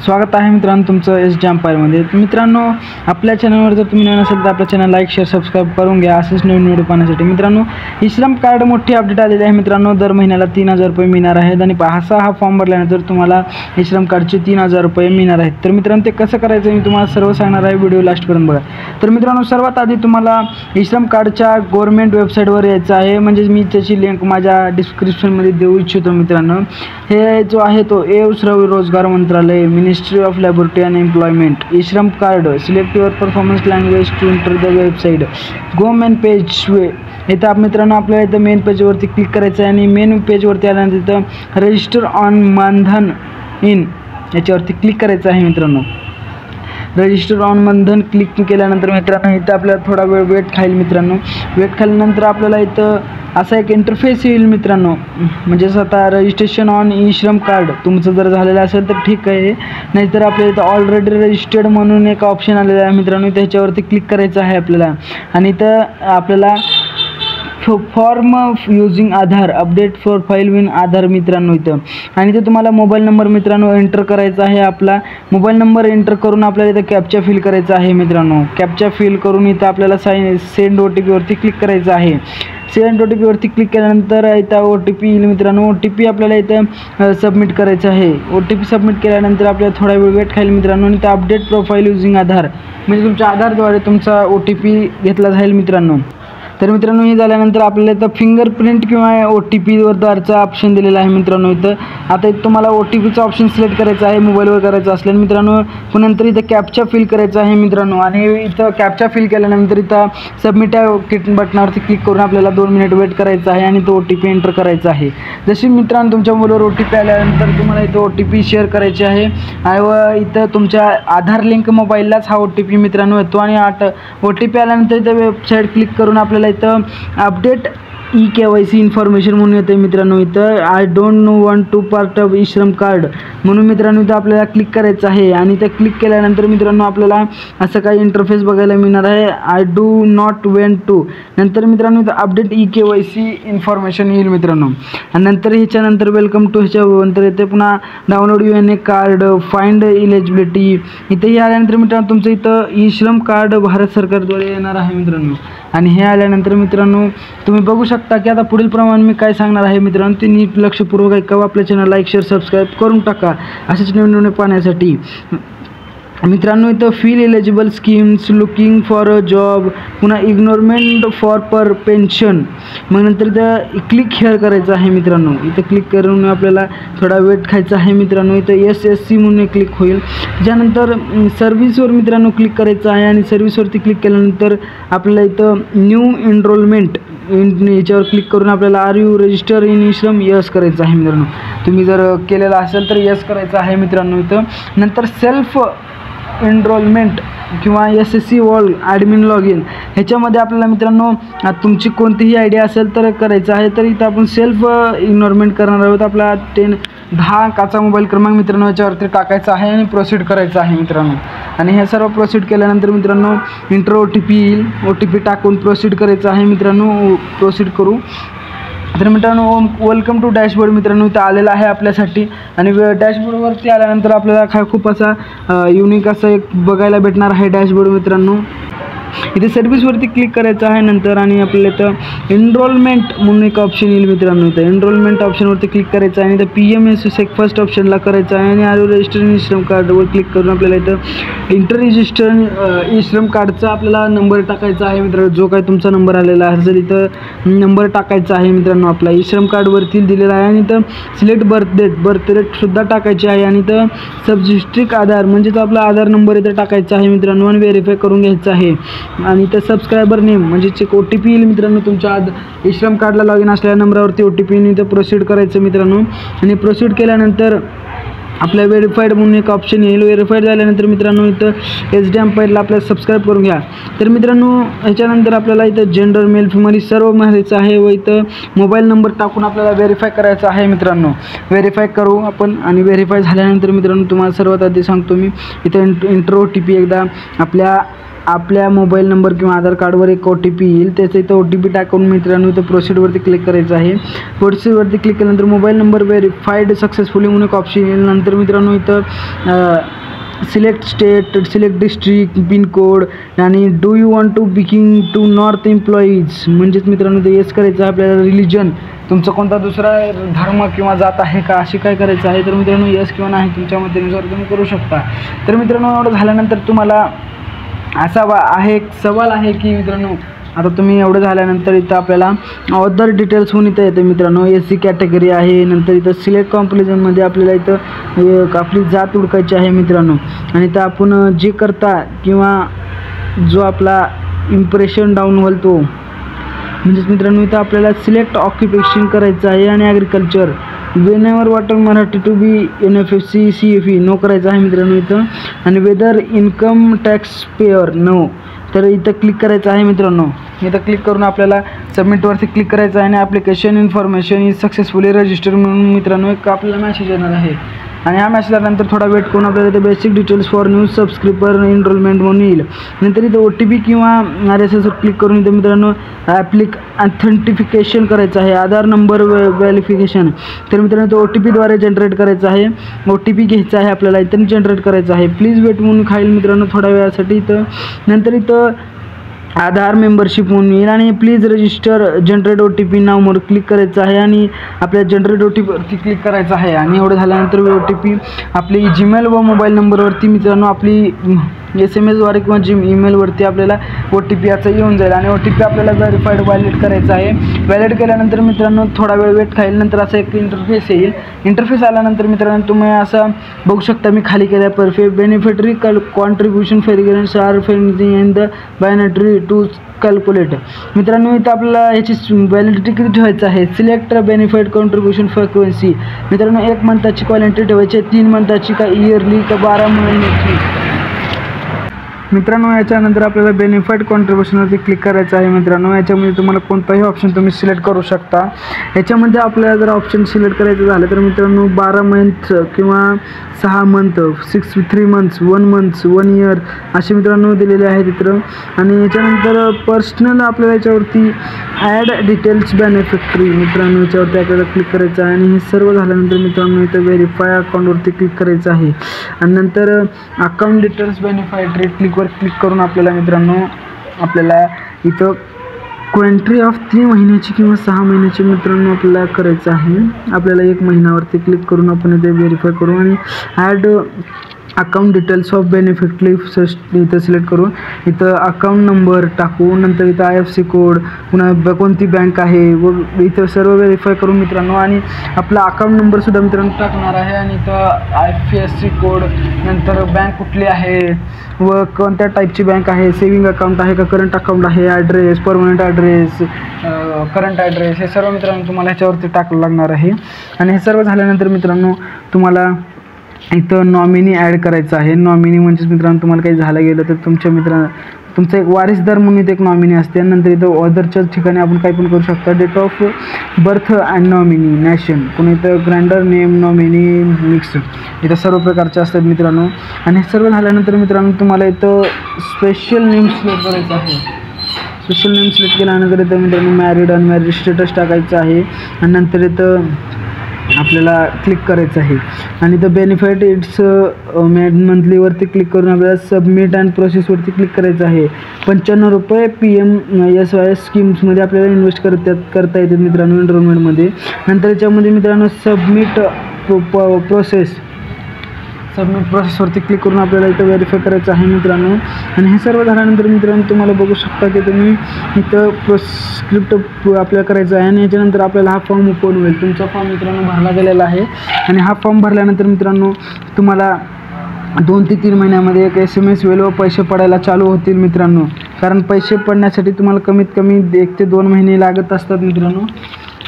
स्वागत आहे मित्रांनो तुमचं एसडी एम्पायरमध्ये। मित्रांनो आपल्या चॅनलवर जर तुम्ही नवीन असाल तर आपल्या चॅनल लाईक शेअर सबस्क्राईब करून घ्या असेच नवीन व्हिडिओ पाहण्यासाठी। मित्रांनो ई-श्रम कार्ड मोठी अपडेट आलेली आहे मित्रांनो। दर महिन्याला 3000 रुपये मिळणार आहेत आणि हा फॉर्म भरल्यानंतर तुम्हाला ई-श्रम कार्डचे 3000 रुपये मिळणार आहेत। तर मित्रांनो ते कसं करायचं मी तुम्हाला सर्व सांगणार आहे, व्हिडिओ लास्टपर्यंत बघा। तर मित्रांनो सर्वात आधी तुम्हाला ई-श्रम कार्डच्या गव्हर्नमेंट वेबसाईटवर यायचं आहे, म्हणजे मी त्याची लिंक माझ्या डिस्क्रिप्शनमध्ये देऊ इच्छितो। मित्रांनो हे जो आहे तो श्रम रोजगार मंत्रालय ministry of laboratory and employment eShram card select your performance language to enter the website go main page इथं मित्रांनो आपल्याला इथं मेन पेजवरती क्लिक करायचं आहे आणि मेन पेजवरती आल्यानंतर इथं रजिस्टर ऑन मानधन इन याच्यावरती क्लिक करायचं आहे। मित्रांनो रजिस्टर ऑन मानधन क्लिक केल्यानंतर मित्रांनो इथं आपल्याला थोडा वेळ वेट खाईल। मित्रांनो वेट खाल्ल्यानंतर आपल्याला इथं असा एक इंटरफेस येईल मित्रांनो, म्हणजे आता रजिस्ट्रेशन ऑन ई-श्रम कार्ड तुमचं जर झालेलं असेल तर ठीक आहे, नाहीतर आपल्याला इथं ऑलरेडी रजिस्टर्ड म्हणून एक ऑप्शन आलेला आहे मित्रांनो, त्याच्यावरती क्लिक करायचं आहे आपल्याला। आणि इथं आपल्याला form using Aadhaar update for file win Aadhaar मित्रांनो इथं, आणि ते तुम्हाला मोबाईल नंबर मित्रांनो एंटर करायचा आहे। आपला मोबाईल नंबर एंटर करून आपल्याला इथं कॅप्चा फिल करायचा आहे मित्रांनो। कॅप्चा फिल करून इथं आपल्याला सेंड OTP वरती क्लिक करायचं आहे। सेंड OTP वरती क्लिक केल्यानंतर इथं OTP येईल मित्रांनो। OTP आपल्याला इथं सबमिट करायचं आहे। OTP सबमिट केल्यानंतर आपल्याला थोडा वेळ वेट खाईल मित्रांनो, आणि इथं अपडेट प्रोफाईल युजिंग आधार म्हणजे तुमच्या आधारद्वारे तुमचा OTP घेतला जाईल मित्रांनो। तर मित्रांनो हे झाल्यानंतर आपल्याला इथं फिंगरप्रिंट किंवा OTP वरचा ऑप्शन दिलेला आहे मित्रांनो। इथं आता तुम्हाला OTPचा ऑप्शन सिलेक्ट करायचा आहे मोबाईलवर करायचं असल्याने मित्रांनो, पण नंतर इथं कॅप्चा फिल करायचा आहे मित्रांनो, आणि इथं कॅप्चा फिल केल्यानंतर इथं सबमिट किट बटनावरती क्लिक करून आपल्याला 2 मिनिट वेट करायचं आहे आणि तो OTP एंटर करायचा आहे। जशी मित्रांनो तुमच्या मोबाईलवर OTP आल्यानंतर तुम्हाला इथं OTP शेअर करायचे आहे आणि इथं तुमच्या आधार लिंक मोबाईललाच हा OTP मित्रांनो येतो, आणि OTP आल्यानंतर इथं वेबसाईट क्लिक करून आपल्याला इथं अपडेट KYC इन्फॉर्मेशन म्हणून येते मित्रांनो। इथं I don't know want to part of eShram card म्हणून मित्रांनो इथं आपल्याला क्लिक करायचं आहे, आणि इथं क्लिक केल्यानंतर मित्रांनो आपल्याला असं काही इंटरफेस बघायला मिळणार आहे, I do not went to. नंतर मित्रांनो इथं अपडेट KYC इन्फॉर्मेशन येईल मित्रांनो, आणि नंतर ह्याच्यानंतर वेलकम टू ह्याच्यानंतर येते पुन्हा download UNA card find eligibility. इथंही आल्यानंतर मित्रांनो तुमचं इथं ई-श्रम कार्ड भारत सरकारद्वारे येणार आहे मित्रांनो, आणि हे आल्यानंतर मित्रांनो तुम्ही बघू शकता की आता पुढील प्रमाणे मी काय सांगणार आहे मित्रांनो, ते नीट लक्षपूर्वक ऐका। आपल्या चॅनल लाईक शेअर सबस्क्राईब करून टाका असेच नवीन नवीन पाहण्यासाठी। मित्रांनो इथं feel eligible schemes looking for a job, पुन्हा इग्नोरमेंट फॉर पेन्शन, मग नंतर इथं क्लिक हेअर करायचं आहे मित्रांनो। इथं क्लिक करून आपल्याला थोडा वेट खायचा आहे मित्रांनो। इथं SSC म्हणून क्लिक होईल, त्याच्यानंतर सर्व्हिसवर मित्रांनो क्लिक करायचं आहे, आणि सर्व्हिसवरती क्लिक केल्यानंतर आपल्याला इथं न्यू एनरोलमेंट याच्यावर क्लिक करून आपल्याला are you register in eShram yes करायचं आहे मित्रांनो। तुम्ही जर केलेलं असेल तर यस करायचं आहे मित्रांनो। इथं नंतर सेल्फ एनरोलमेंट किंवा SSC world admin log in ह्याच्यामध्ये आपल्याला मित्रांनो तुमची कोणतीही आयडिया असेल तर करायचं आहे। तर इथं आपण सेल्फ एनरोलमेंट करणार आहोत। आपला 10 अंकाचा मोबाईल क्रमांक मित्रांनो याच्यावरती टाकायचा आहे आणि प्रोसीड करायचं आहे मित्रांनो, आणि हे सर्व प्रोसीड केल्यानंतर मित्रांनो इंटर OTP येईल, OTP टाकून प्रोसीड करायचं आहे मित्रांनो। प्रोसीड करू तर मित्रांनो वेलकम टू डॅशबोर्ड मित्रांनो इथं आलेला आहे आपल्यासाठी, आणि डॅशबोर्डवरती आल्यानंतर आपल्याला खूप असा युनिक असं एक बघायला भेटणार आहे डॅशबोर्ड मित्रांनो। इथे सर्व्हिसवरती क्लिक करायचं आहे नंतर, आणि आपल्याला इथं एनरोलमेंट म्हणून एक ऑप्शन येईल मित्रांनो। इथं एनरोलमेंट ऑप्शनवरती क्लिक करायचं आहे, आणि इथं PMS फर्स्ट ऑप्शनला करायचं आहे, आणि आर यू रजिस्टर ई-श्रम कार्डवर क्लिक करून आपल्याला इथं इंटर रजिस्टर ई-श्रम कार्डचा आपल्याला नंबर टाकायचा आहे मित्रांनो। जो काही तुमचा नंबर आलेला असेल इथं नंबर टाकायचा आहे मित्रांनो आपला ई-श्रम कार्डवरती दिलेला आहे, आणि इथं सिलेक्ट बर्थ डेटसुद्धा टाकायची आहे, आणि इथं सबडिस्ट्रिक्ट आधार म्हणजेच आपला आधार नंबर इथं टाकायचा आहे मित्रांनो, आणि व्हेरीफाय करून घ्यायचं आहे। आणि इथं सबस्क्रायबर नेम म्हणजेच एक OTP येईल मित्रांनो तुमच्या ई-श्रम कार्डला लॉग इन असलेल्या नंबरावरती OTP येईल, इथं प्रोसीड करायचं मित्रांनो। आणि प्रोसीड केल्यानंतर आपल्या व्हेरीफाईड म्हणून एक ऑप्शन येईल। व्हेरीफाईड झाल्यानंतर मित्रांनो इथं एसडी एम्पायरला आपल्याला सबस्क्राईब करून घ्या। तर मित्रांनो ह्याच्यानंतर आपल्याला इथं जेंडर मेल फिमेल सर्व माहितीचं आहे, व इथं मोबाईल नंबर टाकून आपल्याला व्हेरीफाय करायचं आहे मित्रांनो। व्हेरीफाय करू आपण, आणि व्हेरीफाय झाल्यानंतर मित्रांनो तुम्हाला सर्वात आधी सांगतो मी इथं इंटर OTP एकदा आपल्या आपल्या मोबाईल नंबर किंवा आधार कार्डवर एक OTP येईल. त्याचं इथं OTP टाकून मित्रांनो इथं प्रोसीडवरती क्लिक करायचं आहे. प्रोसीडवरती क्लिक केल्यानंतर मोबाईल नंबर व्हेरीफाईड सक्सेसफुली म्हणून एक ऑप्शन येईल. नंतर मित्रांनो इथं select state, select district, pincode आणि do you want to biking to north employees म्हणजेच मित्रांनो ते येस करायचं आहे. आपल्याला रिलिजन तुमचा कोणता दुसरा धर्म किंवा जात आहे का अशी काय करायचं आहे. तर मित्रांनो येस किंवा नाही तुमच्या मतेनुसार तुम्ही करू शकता. तर मित्रांनो एवढं झाल्यानंतर तुम्हाला असा एक सवाल आहे की मित्रांनो आता तुम्ही एवढं झाल्यानंतर इथं आपल्याला अदर डिटेल्स होऊन इथं येते मित्रांनो. SC कॅटेगरी आहे. नंतर इथं सिलेक्ट कॉम्पॅरिझनमध्ये आपल्याला इथं आपली जात हुडकायची आहे मित्रांनो. आणि इथं आपण जे करता किंवा जो आपला इम्प्रेशन डाऊन होईल तो म्हणजेच मित्रांनो इथं आपल्याला सिलेक्ट ऑक्युपेशन करायचं आहे आणि agriculture whenever water Marathi to be NFSC CFE no करायचं आहे मित्रांनो इथं. आणि whether income tax payer no तर इथं क्लिक करायचं आहे मित्रांनो. इथं क्लिक करून आपल्याला सबमिटवरती क्लिक करायचं आहे आणि application information is successfully register म्हणून मित्रांनो एक आपल्याला मेसेज येणार आहे. आणि ह्या मेसेज आल्यानंतर थोडा वेट करून आपल्याला इथे basic details for new subscriber enrolment म्हणून येईल. नंतर इथं OTP किंवा RSS क्लिक करून इथं मित्रांनो ऑथेंटिफिकेशन करायचं आहे. आधार नंबर व्हेरिफिकेशन तर मित्रांनो तो OTPद्वारे जनरेट करायचं आहे. OTP घ्यायचा आहे आपल्याला इथं जनरेट करायचं आहे. प्लीज वेट म्हणून खाईल मित्रांनो थोड्या वेळासाठी इथं. नंतर इथं आधार मेंबरशिप म्हणून येईल आणि प्लीज रजिस्टर जनरेट OTP नाववर क्लिक करायचं आहे आणि आपल्या जनरेट OTPवरती क्लिक करायचं आहे. आणि एवढं झाल्यानंतर OTP आपली जीमेल व मोबाईल नंबरवरती मित्रांनो आपली SMS द्वारे किंवा ईमेलवरती आपल्याला OTP याचा येऊन जाईल. आणि OTP आपल्याला व्हेरीफाईड व्हॅलिड करायचं आहे. व्हॅलिड केल्यानंतर मित्रांनो थोडा वेळ वेट खाईल. नंतर असं एक इंटरफेस येईल. इंटरफेस आल्यानंतर मित्रांनो तुम्ही असं बघू शकता मी खाली केलं आहे परफेक्ट बेनिफिटरी कॉन्ट्रीब्युशन फेरिगरन्स are pending in the binary to calculate मित्रांनो इथं आपल्याला ह्याची व्हॅलिडिटी किती ठेवायचं आहे. सिलेक्ट बेनिफिट कॉन्ट्रीब्युशन फ्रिक्वेन्सी मित्रांनो 1 मंथाची क्वालिटी ठेवायची आहे, 3 मंथाची का इयरली का 12 महिन्याची मित्रांनो. याच्यानंतर आपल्याला बेनिफिट कॉन्ट्रीब्युशनवरती क्लिक करायचं आहे मित्रांनो. याच्यामध्ये तुम्हाला कोणताही ऑप्शन तुम्ही सिलेक्ट करू शकता. याच्यामध्ये आपल्याला जर ऑप्शन सिलेक्ट करायचं झालं तर मित्रांनो 12 मंथ किंवा 6 मंथ 3 मंथ्स 1 मंथ्स 1 इयर असे मित्रांनो दिलेले आहेत इथं. आणि याच्यानंतर पर्सनल आपल्याला याच्यावरती ॲड डिटेल्स बेनिफिटरी मित्रांनो याच्यावरती आपल्याला क्लिक करायचं आहे. आणि हे सर्व झाल्यानंतर मित्रांनो इथं व्हेरीफाय अकाउंटवरती क्लिक करायचं आहे. आणि नंतर अकाउंट डिटेल्स बेनिफिटरी क्लिक करून आपल्याला मित्रांनो आपल्याला इथं क्वेंट्री ऑफ 3 महिन्याची किंवा 6 महिन्याची मित्रांनो आपल्याला करायचं आहे. आपल्याला 1 महिन्यावरती क्लिक करून आपण इथे व्हेरीफाय करू आणि ॲड अकाउंट डिटेल्स ऑफ बेनिफिटली इथं सिलेक्ट करू. इथं अकाउंट नंबर टाकू. नंतर इथं IFSC कोड पुन्हा कोणती बँक आहे व इथं सर्व व्हेरीफाय करू मित्रांनो. आणि आपला अकाउंट नंबरसुद्धा मित्रांनो टाकणार आहे. आणि इथं IFSC कोड नंतर बँक कुठली आहे व कोणत्या टाईपची बँक आहे, सेविंग अकाउंट आहे का करंट अकाउंट आहे, address permanent address current address हे सर्व मित्रांनो तुम्हाला ह्याच्यावरती टाकावं लागणार आहे. आणि हे सर्व झाल्यानंतर मित्रांनो तुम्हाला इथं नॉमिनी ॲड करायचं आहे. नॉमिनी म्हणजेच मित्रांनो तुम्हाला काही झालं गेलं तर तुमचा एक वारिसदार म्हणून इथे एक नॉमिनी असते. नंतर इथं अदरच्या ठिकाणी आपण काही पण करू शकता. Date of birth and nominee nation पुन्हा इथं ग्रँडर नेम नॉमिनी मिक्स इथं सर्व प्रकारचे असतात मित्रांनो. आणि हे सर्व झाल्यानंतर मित्रांनो तुम्हाला इथं स्पेशल नेम सिलेक्ट करायचं आहे. स्पेशल नेम सिलेक्ट केल्यानंतर इथं मित्रांनो मॅरिड अनमॅरिड स्टेटस टाकायचं आहे. आणि नंतर इथं आपल्याला क्लिक करायचं आहे. आणि इथं बेनिफिट इट्स मंथलीवरती क्लिक करून आपल्याला सबमिट अँड प्रोसेसवरती क्लिक करायचं आहे. 95 रुपये PMSY स्कीम्समध्ये आपल्याला इन्व्हेस्ट करता येतात मित्रांनो एनरोलमेंटमध्ये. नंतर याच्यामध्ये मित्रांनो सबमिट प्रोसेसवरती क्लिक करून आपल्याला इथं व्हेरीफाय करायचं आहे मित्रांनो. आणि हे सर्व झाल्यानंतर मित्रांनो तुम्हाला बघू शकता की तुम्ही इथं प्रोस्क्रिप्ट आपल्याला करायचं आहे. आणि याच्यानंतर आपल्याला हा फॉर्म ओपन होईल. तुमचा फॉर्म मित्रांनो भरला गेलेला आहे. आणि हा फॉर्म भरल्यानंतर मित्रांनो तुम्हाला 2 ते 3 महिन्यामध्ये एक SMS येईल व पैसे पडायला चालू होतील मित्रांनो. कारण पैसे पडण्यासाठी तुम्हाला कमीत कमी 1 ते 2 महिने लागत असतात मित्रांनो.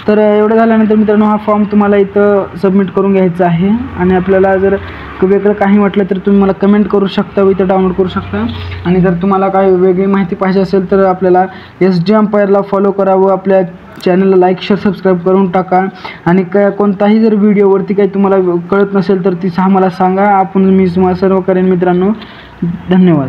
तर एवढं झाल्यानंतर मित्रांनो हा फॉर्म तुम्हाला इथं सबमिट करून घ्यायचा आहे. आणि आपल्याला जर वेगळं काही वाटलं तर तुम्ही मला कमेंट करू शकता व इथं डाउनलोड करू शकता. आणि जर तुम्हाला काही वेगळी माहिती पाहिजे असेल तर आपल्याला SG अंपायरला फॉलो करा व आपल्या चॅनलला लाईक शेअर सबस्क्राईब करून टाका. आणि कोणताही जर व्हिडिओवरती काही तुम्हाला कळत नसेल तर ती मला सांगा. मी तुम्हाला सर्व करेन मित्रांनो. धन्यवाद.